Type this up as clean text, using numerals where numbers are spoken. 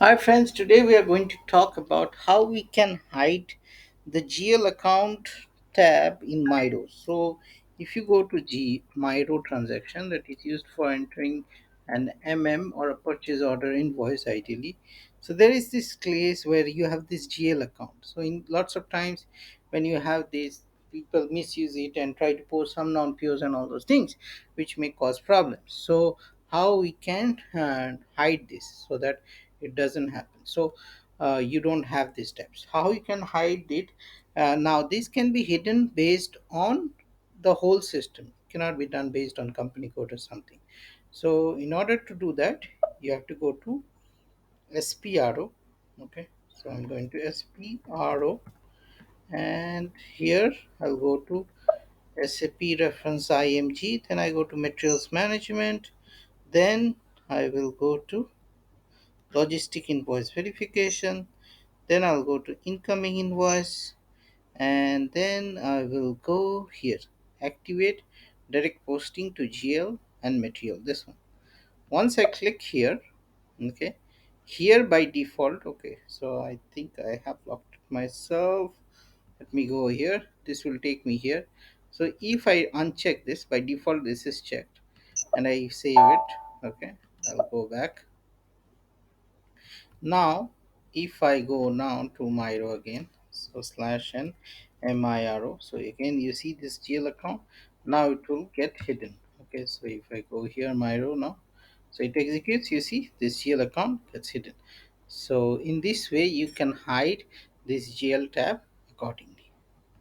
Hi friends, today we are going to talk about how we can hide the GL account tab in MIRO. So if you go to MIRO transaction, that is used for entering an or a purchase order invoice ideally. So there is this place where you have this GL account. So in lots of times when you have this, people misuse it and try to post some non-POs and all those things, which may cause problems. So how we can hide this so that it doesn't happen. So you don't have these steps. How you can hide it? Now this can be hidden based on the whole system. It cannot be done based on company code or something. So in order to do that, you have to go to SPRO. Okay, so I'm going to SPRO, and here I'll go to SAP reference IMG. Then I go to materials management. Then I will go to logistic invoice verification. Then I'll go to incoming invoice, and then I will go here, activate direct posting to GL and material, this one. Once I click here, okay, here by default, okay, so I think I have locked myself. Let me go here, this will take me here. So if I uncheck this, by default this is checked, and I save it. Okay, I'll go back. Now, if I go now to MIRO again, so slash n MIRO, so again you see this GL account, now it will get hidden. Okay, so if I go here MIRO now, so it executes, you see this GL account gets hidden. So in this way you can hide this GL tab accordingly.